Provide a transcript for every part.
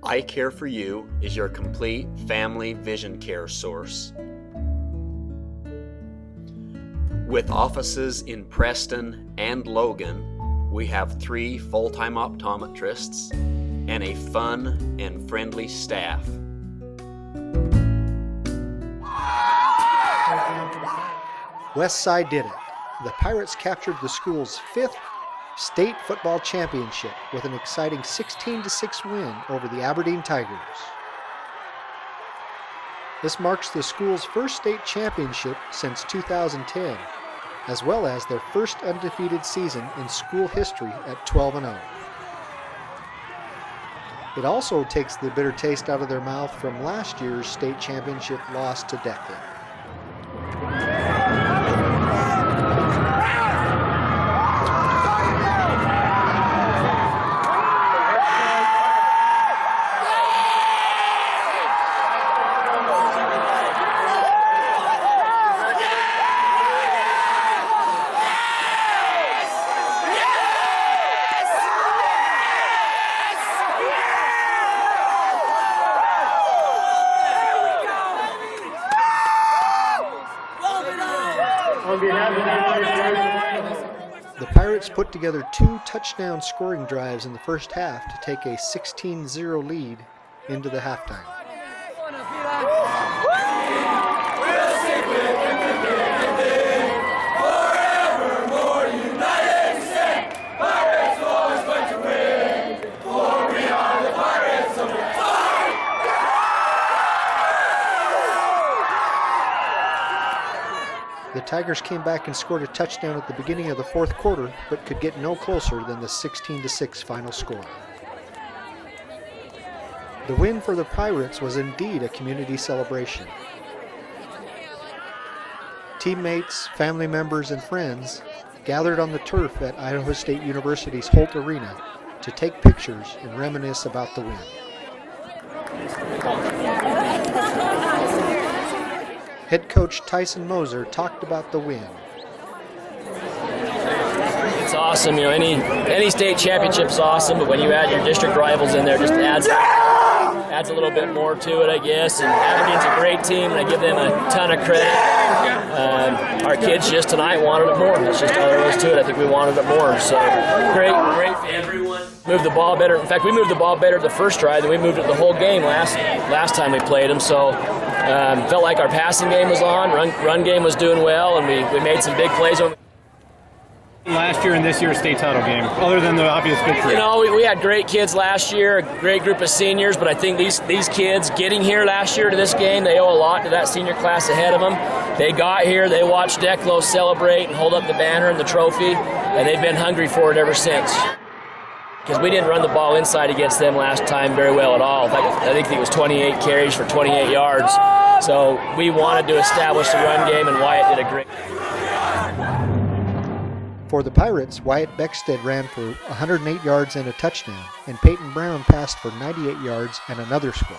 I Care for You is your complete family vision care source. With offices in Preston and Logan, we have 3 full-time optometrists and a fun and friendly staff. Westside did it. The Pirates captured the school's 5th state football championship with an exciting 16-6 win over the Aberdeen Tigers. This marks the school's first state championship since 2010, as well as their first undefeated season in school history at 12-0. It also takes the bitter taste out of their mouth from last year's state championship loss to Declan. The Pirates put together 2 touchdown scoring drives in the first half to take a 16-0 lead into the halftime. The Tigers came back and scored a touchdown at the beginning of the 4th quarter, but could get no closer than the 16-6 final score. The win for the Pirates was indeed a community celebration. Teammates, family members, and friends gathered on the turf at Idaho State University's Holt Arena to take pictures and reminisce about the win. Head coach Tyson Moser talked about the win. It's awesome, any state championship's awesome, but when you add your district rivals in there, it just adds a little bit more to it, I guess. And Aberdeen's a great team, and I give them a ton of credit. Our kids just tonight wanted it more. That's just all there was to it. I think we wanted it more. So great for everyone. Moved the ball better. In fact, we moved the ball better the first drive than we moved it the whole game last time we played them. So felt like our passing game was on, run game was doing well, and we made some big plays. Last year and this year's state title game, other than the obvious victory? We had great kids last year, a great group of seniors, but I think these kids getting here last year to this game, they owe a lot to that senior class ahead of them. They got here, they watched Declo celebrate and hold up the banner and the trophy, and they've been hungry for it ever since. Because we didn't run the ball inside against them last time very well at all. In fact, I think it was 28 carries for 28 yards. So we wanted to establish the run game, and Wyatt did a great job. For the Pirates, Wyatt Beckstead ran for 108 yards and a touchdown, and Peyton Brown passed for 98 yards and another score.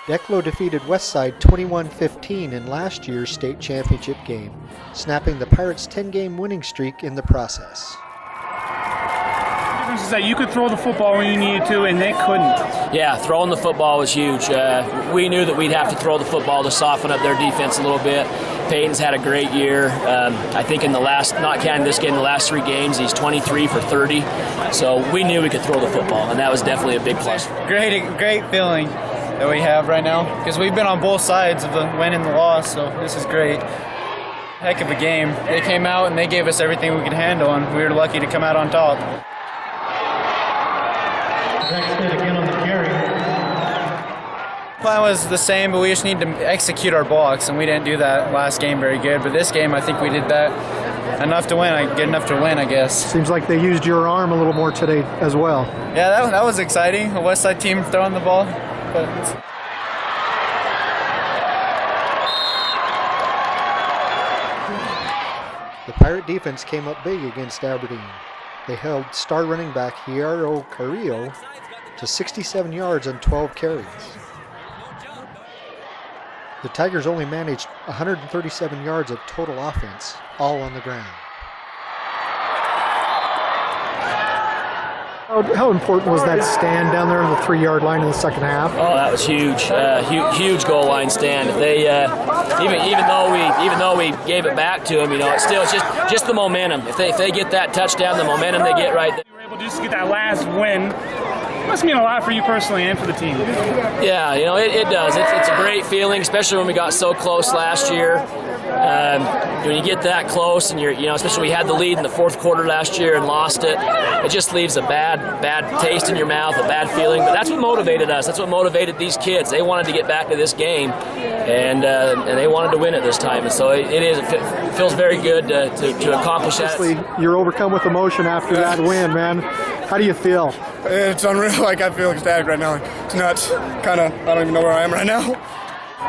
Declo defeated Westside 21-15 in last year's state championship game, snapping the Pirates' 10-game winning streak in the process. The difference is that you could throw the football when you needed to, and they couldn't. Yeah, throwing the football was huge. We knew that we'd have to throw the football to soften up their defense a little bit. Peyton's had a great year. I think in the last, not counting this game, the last 3 games, he's 23 for 30. So we knew we could throw the football, and that was definitely a big plus. Great feeling that we have right now, because we've been on both sides of the win and the loss, so this is great. Heck of a game. They came out and they gave us everything we could handle, and we were lucky to come out on top. Again on the carry. Plan was the same, but we just need to execute our blocks, and we didn't do that last game very good. But this game, I think we did that enough to win. Good enough to win, I guess. Seems like they used your arm a little more today as well. Yeah, that was exciting. A Westside team throwing the ball. But the Pirate defense came up big against Aberdeen. They held star running back Hierro Carrillo to 67 yards on 12 carries. The Tigers only managed 137 yards of total offense, all on the ground. How important was that stand down there on the 3-yard line in the second half? Oh, that was huge. Huge goal line stand. If they even though we gave it back to them, it's just the momentum. If they get that touchdown, the momentum they get right there. You were able to just get that last win. Must mean a lot for you personally and for the team. Yeah, it does. It's a great feeling, especially when we got so close last year. When you get that close, and especially we had the lead in the fourth quarter last year and lost it, it just leaves a bad taste in your mouth, a bad feeling. But that's what motivated us. That's what motivated these kids. They wanted to get back to this game, and they wanted to win it this time. And so it feels very good to accomplish that. Obviously, you're overcome with emotion after that win, man. How do you feel? It's unreal. I feel ecstatic right now. It's nuts. I don't even know where I am right now.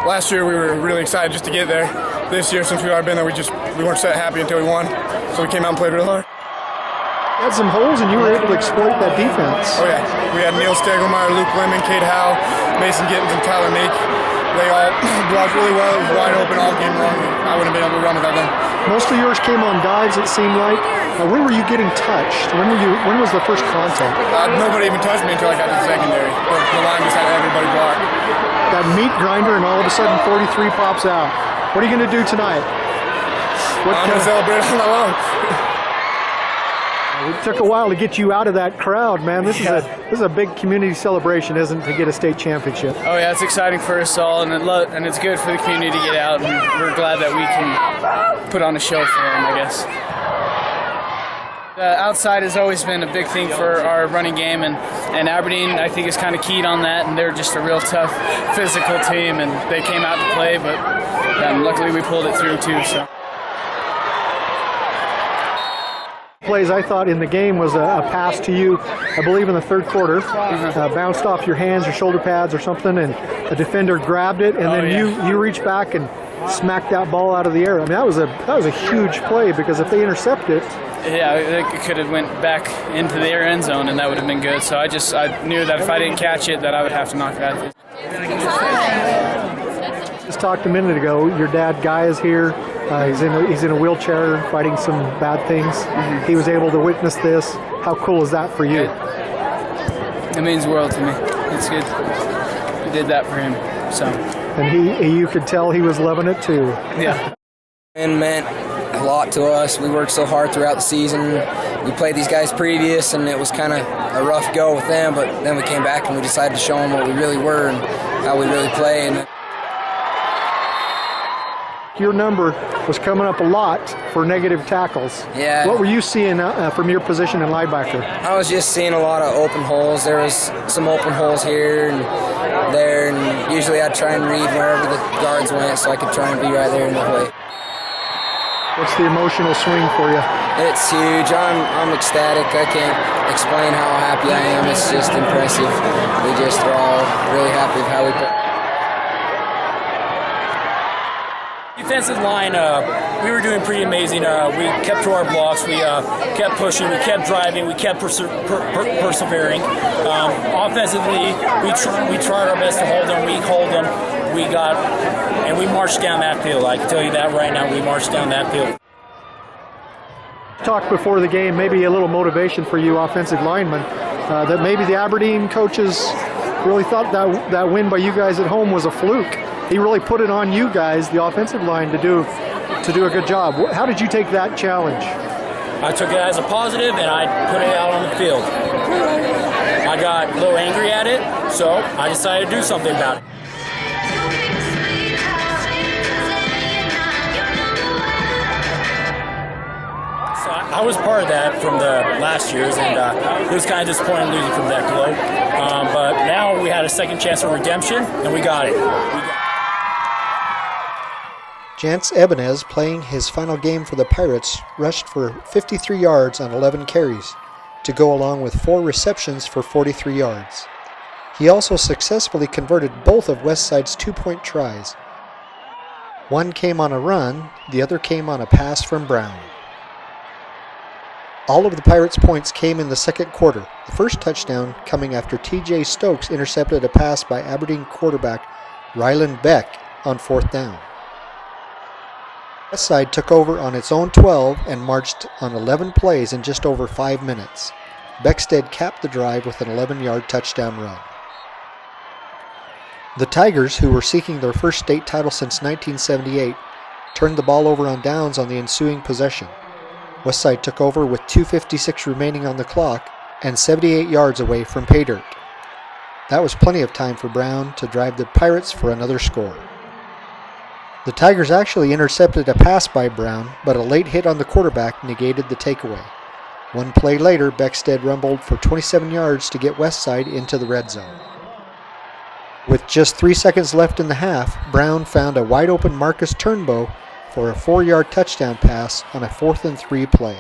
Last year we were really excited just to get there. This year, since we've already been there, we weren't so happy until we won. So we came out and played real hard. You had some holes, and you were able to exploit that defense. Oh yeah, we had Neil Stegelmeyer, Luke Lemon, Kate Howe, Mason Gittins, and Tyler Meek. They all blocked really well. It was wide open all game long. I wouldn't have been able to run without them. Most of yours came on dives, it seemed like. When were you getting touched? When was the first contact? Nobody even touched me until I got to the secondary. The line just had everybody blocked. That meat grinder, and all of a sudden 43 pops out. What are you going to do tonight? I'm going to celebrate all night long. It took a while to get you out of that crowd, man. This is a big community celebration, isn't it, to get a state championship? Oh yeah, it's exciting for us all, and it's good for the community to get out, and we're glad that we can put on a show for them, I guess. Outside has always been a big thing for our running game, and Aberdeen, I think, is kind of keyed on that, and they're just a real tough physical team, and they came out to play, but luckily we pulled it through too. So. Plays I thought in the game was a pass to you, I believe in the third quarter, bounced off your hands or shoulder pads or something, and a defender grabbed it, and then you reached back and smacked that ball out of the air. I mean, that was a huge play, because if they intercept it, it could have went back into the end zone, and that would have been good. So I knew that if I didn't catch it, that I would have to knock it out. Just talked a minute ago. Your dad, Guy, is here. He's in a wheelchair fighting some bad things. Mm-hmm. He was able to witness this. How cool is that for you? It means the world to me. It's good. We did that for him. So. And you could tell he was loving it too. Yeah. It meant a lot to us. We worked so hard throughout the season. We played these guys previous, and it was kind of a rough go with them, but then we came back and we decided to show them what we really were and how we really play. And your number was coming up a lot for negative tackles. Yeah. What were you seeing from your position in linebacker? I was just seeing a lot of open holes. There was some open holes here and there, and usually I'd try and read wherever the guards went so I could try and be right there in the play. What's the emotional swing for you? It's huge. I'm ecstatic. I can't explain how happy I am. It's just impressive. We just are all really happy with how we play. Defensive line, we were doing pretty amazing. We kept to our blocks. We kept pushing. We kept driving. We kept persevering. Offensively, we tried our best to hold them. We hold them. And we marched down that field. I can tell you that right now. We marched down that field. Talked before the game, maybe a little motivation for you offensive linemen, that maybe the Aberdeen coaches really thought that win by you guys at home was a fluke. He really put it on you guys, the offensive line, to do a good job. How did you take that challenge? I took it as a positive, and I put it out on the field. I got a little angry at it, so I decided to do something about it. So I was part of that from the last year's, and it was kind of disappointing losing from that club. But now we had a second chance of redemption, and we got it. Jance Ebenez, playing his final game for the Pirates, rushed for 53 yards on 11 carries, to go along with 4 receptions for 43 yards. He also successfully converted both of Westside's 2-point tries. One came on a run, the other came on a pass from Brown. All of the Pirates' points came in the second quarter, the first touchdown coming after T.J. Stokes intercepted a pass by Aberdeen quarterback Ryland Beck on 4th down. Westside took over on its own 12 and marched on 11 plays in just over 5 minutes. Beckstead capped the drive with an 11-yard touchdown run. The Tigers, who were seeking their first state title since 1978, turned the ball over on downs on the ensuing possession. Westside took over with 2:56 remaining on the clock and 78 yards away from pay dirt. That was plenty of time for Brown to drive the Pirates for another score. The Tigers actually intercepted a pass by Brown, but a late hit on the quarterback negated the takeaway. One play later, Beckstead rumbled for 27 yards to get Westside into the red zone. With just 3 seconds left in the half, Brown found a wide-open Marcus Turnbow for a 4-yard touchdown pass on a 4th and 3 play.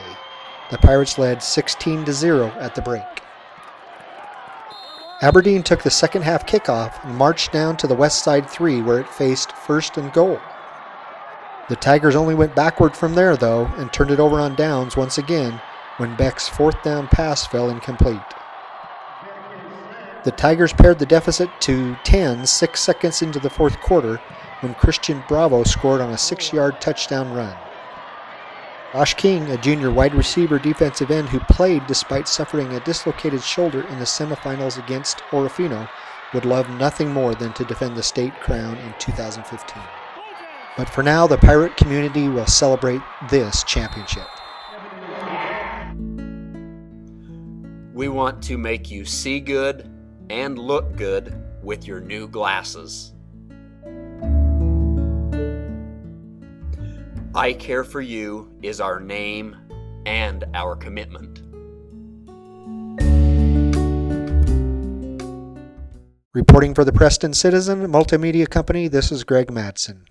The Pirates led 16-0 at the break. Aberdeen took the second half kickoff and marched down to the west side 3 where it faced first and goal. The Tigers only went backward from there though and turned it over on downs once again when Beck's 4th down pass fell incomplete. The Tigers pared the deficit to 10 6 seconds into the fourth quarter when Christian Bravo scored on a 6-yard touchdown run. Josh King, a junior wide receiver defensive end who played despite suffering a dislocated shoulder in the semifinals against Orofino, would love nothing more than to defend the state crown in 2015. But for now, the Pirate community will celebrate this championship. We want to make you see good and look good with your new glasses. I Care for You is our name and our commitment. Reporting for the Preston Citizen Multimedia Company, this is Greg Madsen.